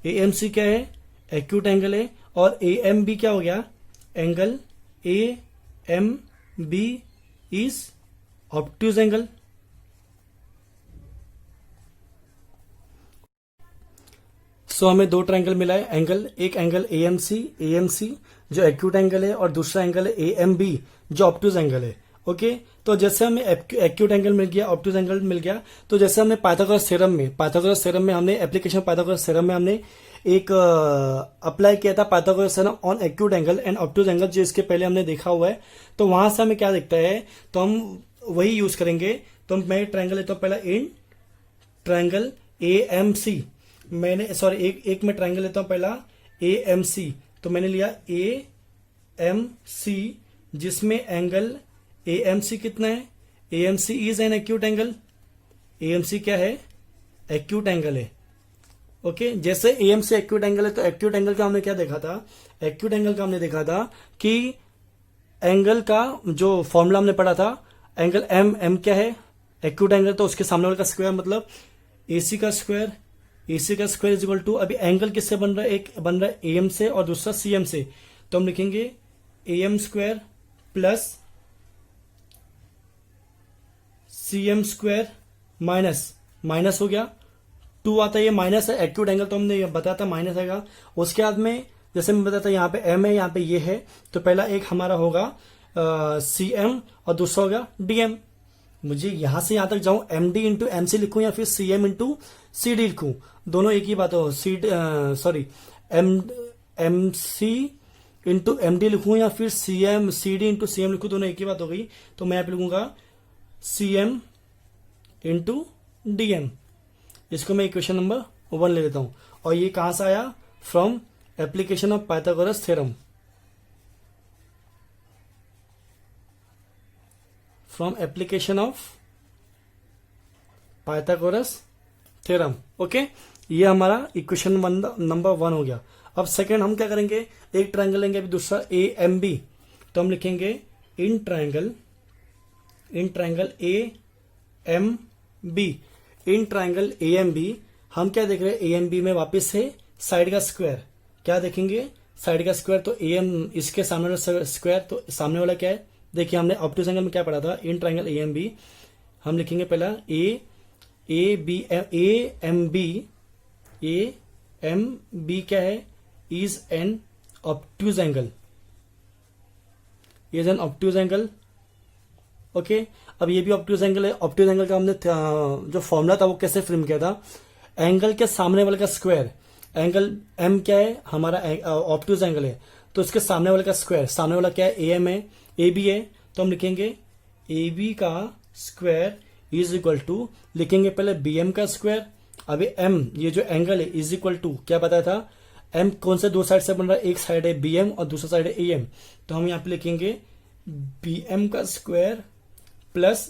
AMC क्या है, एक्यूट एंगल है। और AMB क्या हो गया, angle AMB is obtuse angle. So हमें दो ट्रायंगल मिला है, एंगल, एक एंगल AMC जो एक्यूट एंगल है और दूसरा एंगल है AMB जो ऑब्ट्यूज एंगल है। ओके, तो जैसे हमें एक्यूट एंगल मिल गया, ऑब्ट्यूज एंगल मिल गया, तो जैसे हमने पाइथागोरस थ्योरम में हमने एप्लीकेशन पाइथागोरस थ्योरम में हमने एक अप्लाई किया था Pythagoras theorem on acute angle and obtuse angle, जो इसके पहले हमने देखा हुआ है। तो वहां से हमें क्या दिखता है, तो हम वही यूज करेंगे। तो मैं ट्रायंगल लेता हूं पहला, इन ट्रायंगल AMC, मैंने सॉरी एक मैं ट्रायंगल लेता हूं पहला AMC। तो मैंने लिया AMC, जिसमें एंगल AMC कितना है, AMC is an acute angle. AMC क्या है, एक्यूट एंगल है। ओके, जैसे AMC एक्यूट एंगल है, तो एक्यूट एंगल का हमने क्या देखा था, एक्यूट एंगल का हमने देखा था कि एंगल का जो फॉर्मूला हमने पढ़ा था, एंगल M क्या है, एक्यूट एंगल, तो उसके सामने वाले का स्क्वायर मतलब AC का स्क्वायर। AC का स्क्वायर इज इक्वल टू, अभी एंगल किससे बन रहा है, एक बन रहा है AM से और दूसरा CM से। तो हम लिखेंगे AM square plus CM square minus हो गया, 2 आता है, ये माइनस है, एक्यूट एंगल तो हमने बताया था माइनस आएगा। उसके बाद में जैसे मैं बताया था, यहाँ पे M है, यहाँ पे ये है, तो पहला एक हमारा होगा CM और दूसरा होगा DM। मुझे यहां से यहां तक जाऊं, MD इंटू MC लिखूं या फिर CM इंटू CD लिखूं, दोनों एक ही बात हो। MC इंटू MD लिखूं या फिर CD इंटू CM लिखूं, दोनों एक ही बात हो गई। तो मैं यहाँ पे लिखूंगा CM इंटू DM। इसको मैं इक्वेशन नंबर 1 ले लेता हूं। और ये कहां से आया, from application of Pythagoras theorem, from application of Pythagoras theorem. Okay, ये हमारा इक्वेशन नंबर 1 हो गया। अब सेकंड हम क्या करेंगे, एक ट्रायंगल लेंगे, अभी दूसरा AMB। तो हम लिखेंगे in triangle AMB, in triangle AMB हम क्या देख रहे हैं, AMB में वापस से साइड का स्क्वायर, क्या देखेंगे, साइड का स्क्वायर। तो इसके सामने वाला स्क्वायर, तो सामने वाला क्या है, देखिए हमने ऑब्ट्यूज एंगल में क्या पढ़ा था, इन ट्रायंगल AMB हम लिखेंगे पहला AMB क्या है, is an obtuse angle, is an obtuse angle. Okay, अब ये भी ऑब्ट्यूज एंगल है। ऑब्ट्यूज एंगल का हमने जो फॉर्मूला था वो कैसे फ्रेम किया था, एंगल के सामने वाले का स्क्वायर, एंगल M क्या है, हमारा ऑब्ट्यूज एंगल है, तो इसके सामने वाले का स्क्वायर, सामने वाला क्या है, AM है, AB है, तो हम लिखेंगे AB का स्क्वायर इज इक्वल टू, लिखेंगे पहले BM का स्क्वायर। अभी M ये जो एंगल है इज इक्वल टू, क्या बताया था, M कौन से दो साइड से बन रहा है, एक साइड है BM और दूसरा साइड है AM। तो हम यहाँ पे लिखेंगे BM का स्क्वायर प्लस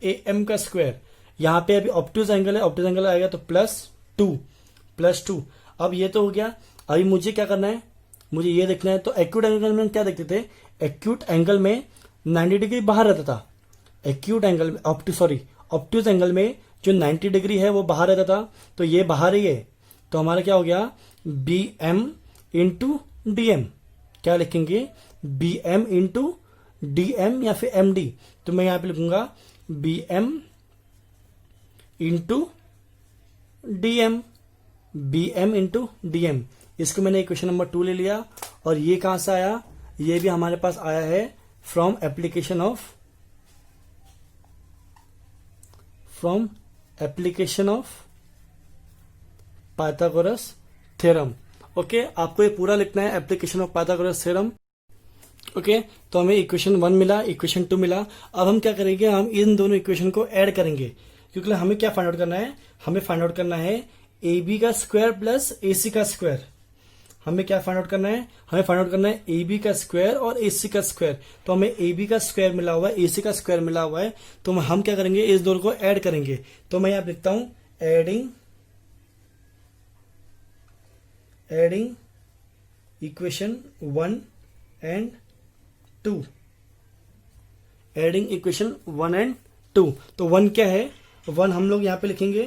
AM का स्क्वायर। यहाँ पे अभी ऑब्ट्यूज एंगल है, ऑब्ट्यूज एंगल आएगा तो प्लस टू। अब ये तो हो गया। अभी मुझे क्या करना है, मुझे ये देखना है। तो एक्यूट एंगल में क्या देखते थे, एक्यूट एंगल में 90 डिग्री बाहर रहता था, एक्यूट एंगल में ऑब्ट्यूज एंगल में जो 90 डिग्री है वो बाहर रहता था, तो ये बाहर ही है। तो हमारा क्या हो गया, BM इंटू DM, क्या लिखेंगे, BM इंटू DM या फिर MD। तो मैं यहां पे लिखूंगा BM into DM, BM into DM। इसको मैंने इक्वेशन नंबर 2 ले लिया। और ये कहां से आया, ये भी हमारे पास आया है from application of Pythagoras theorem. Okay, आपको ये पूरा लिखना है, application of Pythagoras theorem. Okay, तो हमें इक्वेशन 1 मिला, इक्वेशन 2 मिला। अब हम क्या करेंगे, हम इन दोनों इक्वेशन को ऐड करेंगे, क्योंकि हमें क्या फाइंड आउट करना है, हमें फाइंड आउट करना है ए बी का स्क्वायर प्लस ए सी का स्क्वायर। हमें क्या फाइंड आउट करना है, हमें फाइंड आउट करना है ए बी का स्क्वायर और ए सी का स्क्वायर। तो हमें ए बी का स्क्वायर मिला हुआ है, ए सी का स्क्वायर मिला हुआ है, तो हम क्या करेंगे, इस दोनों को ऐड करेंगे। तो मैं यहां लिखता हूं adding equation 1 and 2, adding equation 1 and 2। तो 1 क्या है, 1 हम लोग यहां पे लिखेंगे,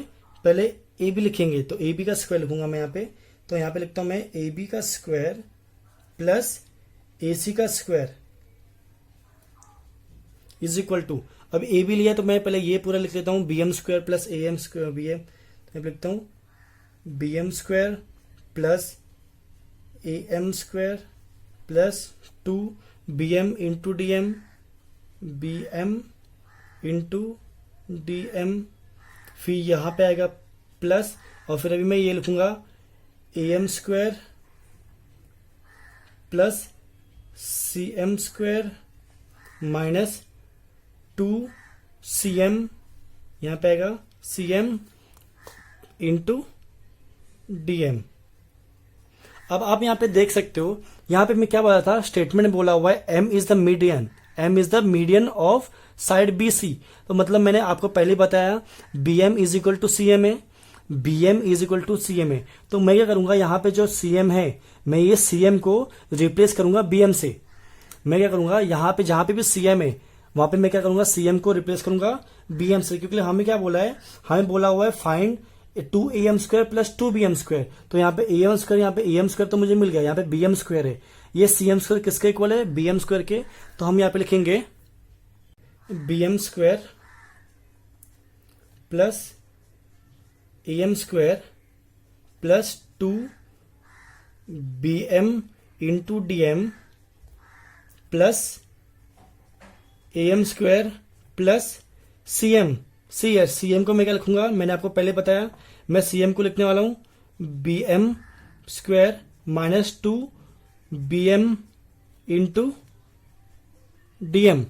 पहले ए बी लिखेंगे, तो ए बी का स्क्वायर लिखूंगा मैं यहां पे। तो यहां पे लिखता हूं मैं ए बी का स्क्वायर प्लस ए सी का स्क्वायर इज इक्वल टू, अब ए बी लिया तो मैं पहले ये पूरा लिख लेता हूं, B M square plus A M square B M, तो लिखता हूं B M square plus A M square plus 2 B M into D M, B M into D M, फिर यहां पे आएगा प्लस, और फिर अभी मैं ये लिखूंगा A M square plus C M square minus 2 C M, यहां पे आएगा C M into D M. अब आप यहां पे देख सकते हो, यहां पे मैं क्या बोला था, स्टेटमेंट में बोला हुआ है M is the median, M is the median of side B C. तो मतलब मैंने आपको पहले बताया B M is equal to C M है, B M is equal to C M है। तो मैं क्या करूंगा, यहां पे जो सी एम है, मैं ये सी एम को रिप्लेस करूंगा बी एम से। मैं क्या करूंगा, यहां पे जहां पे भी सी एम है वहां पे मैं क्या करूंगा, सी एम को रिप्लेस करूंगा बी एम से, क्योंकि हमें क्या बोला है, हमें बोला हुआ है find 2 A M square plus 2 B M square. तो यहाँ पे ए एम स्क्वायर, यहाँ पे ए एम स्क्वायर तो मुझे मिल गया, यहाँ पे बी एम स्क्वायर है, ये सी एम स्क्वायर किसके इक्वल है, बी एम स्क्वायर के। तो हम यहाँ पे लिखेंगे B M square plus A M square plus 2 B M into D M plus A M square plus C M. C M को मैं क्या लिखूंगा, मैंने आपको पहले बताया, मैं सी एम को लिखने वाला हूं B M square minus 2 B M into D M.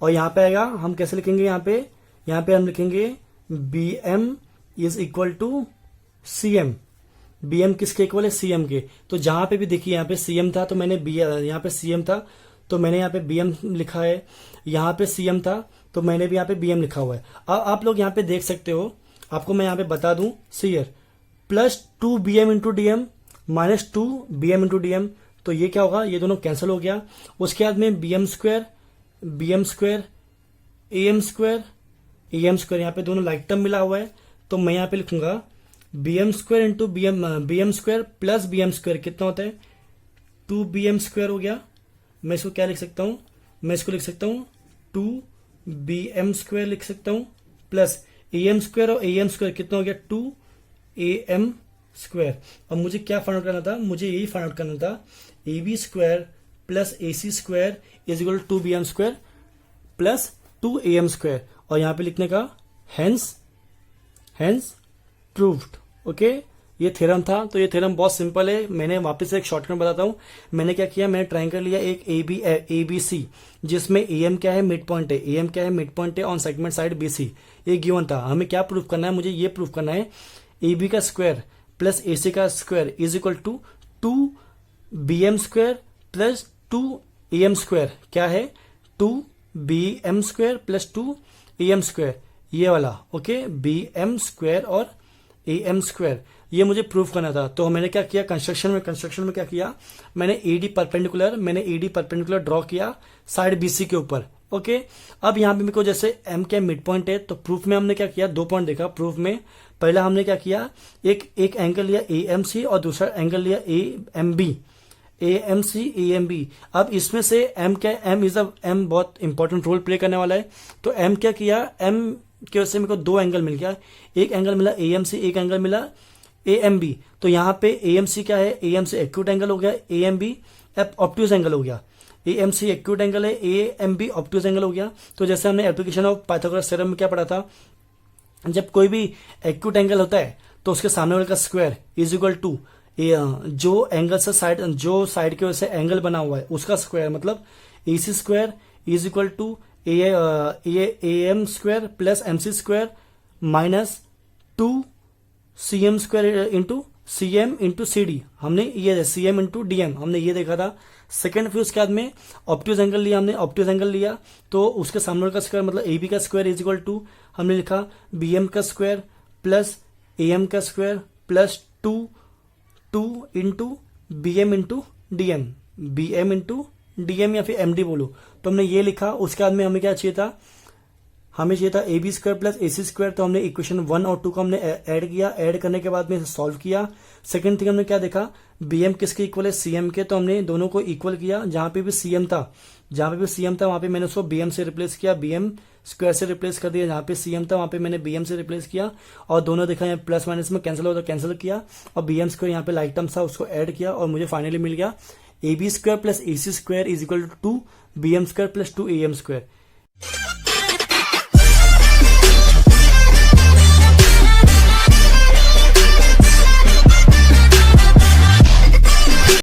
और यहां पे आएगा, हम कैसे लिखेंगे, यहां पे हम लिखेंगे B M is equal to C M. B M किसके इक्वल है, सी एम के। तो जहां पे भी देखिए, यहां पे सी एम था तो मैंने यहां पे सी एम था तो मैंने यहाँ पे बी एम लिखा है, यहां पे सी एम था तो मैंने भी यहाँ पे बी एम लिखा हुआ है। अब आप लोग यहाँ पे देख सकते हो, आपको मैं यहाँ पे बता दूं, सीयर plus 2 B M into D M minus 2 B M into D M, तो ये क्या होगा, ये दोनों कैंसिल हो गया। उसके बाद में B M square A M square यहाँ पे दोनों लाइक टर्म मिला हुआ है, तो मैं यहाँ पे लिखूंगा B M square into B M square plus B M square कितना होता है, 2 बी एम स्क्वायर हो गया। मैं इसको क्या लिख सकता हूं, मैं इसको लिख सकता हूं 2 बी एम स्क्वायर लिख सकता हूं प्लस ए एम स्क्वायर, और ए एम स्क्वायर कितना हो गया, 2 ए एम स्क्वायर। अब मुझे क्या फाइंड आउट करना था, मुझे यही फाइंड आउट करना था A B square plus A C square is equal to B M square plus 2 A M square, और यहां पे लिखने का हेंस प्रूव्ड। ओके, ये थ्योरम था। तो ये थ्योरम बहुत सिंपल है, मैंने वापस से एक शॉर्टकट बताता हूं। मैंने क्या किया, मैंने ट्रायंगल लिया एक ए बी सी, जिसमें ए एम क्या है, मिड पॉइंट है, ए एम क्या है, मिड पॉइंट है on segment side B C. ये गिवन था, हमें क्या प्रूव करना है, मुझे ये प्रूव करना है ए बी का स्क्वायर प्लस ए सी का square is equal to 2 B M square plus 2 A M square, क्या है 2 B M square plus 2 A M square, ये वाला। ओके, बी एम स्क्वायर और ए एम स्क्वायर, ये मुझे प्रूव करना था। तो मैंने क्या किया, कंस्ट्रक्शन में क्या किया, मैंने एडी परपेंडिकुलर ड्रॉ किया साइड बीसी के ऊपर। ओके, अब यहां पे मेरे को जैसे एम क्या मिड पॉइंट है, तो प्रूफ में हमने क्या किया, 2 पॉइंट देखा प्रूफ में। पहला हमने क्या किया, एक एंगल लिया ए एम सी और दूसरा एंगल लिया ए एम बी। अब इसमें से एम क्या, एम बहुत इंपॉर्टेंट रोल प्ले करने वाला है। तो एम क्या किया, एम की वजह से मेरे को 2 एंगल मिल गया, एक एंगल मिला ए एम सी, एक एंगल मिला ए एम बी। तो यहाँ पे ए एम सी क्या है, A M C acute angle हो गया, A M B obtuse angle हो गया। A M C acute angle है, A M B obtuse angle हो गया। तो जैसे हमने एप्लीकेशन ऑफ पाइथागोरस थ्योरम में क्या पढ़ा था, जब कोई भी एक्यूट एंगल होता है तो उसके सामने वाले का स्क्वायर इज इक्वल टू जो एंगल से साइड, जो साइड की वजह से एंगल बना हुआ है उसका स्क्वायर, मतलब A C square is equal to A M square plus M C square minus 2cm square into cm into C D. हमने ये cm इंटू dm हमने ये देखा था। सेकंड फिर उसके बाद में ऑब्ट्यूज एंगल लिया, हमने ऑब्ट्यूज एंगल लिया तो उसके सामने का स्क्वायर मतलब ए बी का स्क्वायर इज इक्वल टू हमने लिखा बी एम का स्क्वायर प्लस ए एम का square plus 2 into B M into D M या फिर एम डी बोलो तो हमने ये लिखा। उसके बाद में हमें क्या चाहिए था, हमें चाहिए था A B square plus A C square. तो हमने इक्वेशन 1 और 2 को हमने ऐड किया, ऐड करने के बाद में इसे सॉल्व किया। सेकंड थिंग हमने क्या देखा, बी एम किसके इक्वल है, सी एम के, तो हमने दोनों को इक्वल किया। जहां पे भी सी एम था वहां पे मैंने उसको बी एम से रिप्लेस किया, बी एम स्क्वायर से रिप्लेस कर दिया। जहां पे सी एम था वहां पे मैंने बी एम से रिप्लेस किया और दोनों देखा यहाँ प्लस माइनस में कैंसिल होता कैंसिल किया और बी एम स्क्वायर यहाँ पे लाइक टर्म था उसको ऐड किया और मुझे फाइनली मिल गया A B square plus A C square is equal to B M square plus 2 A M square.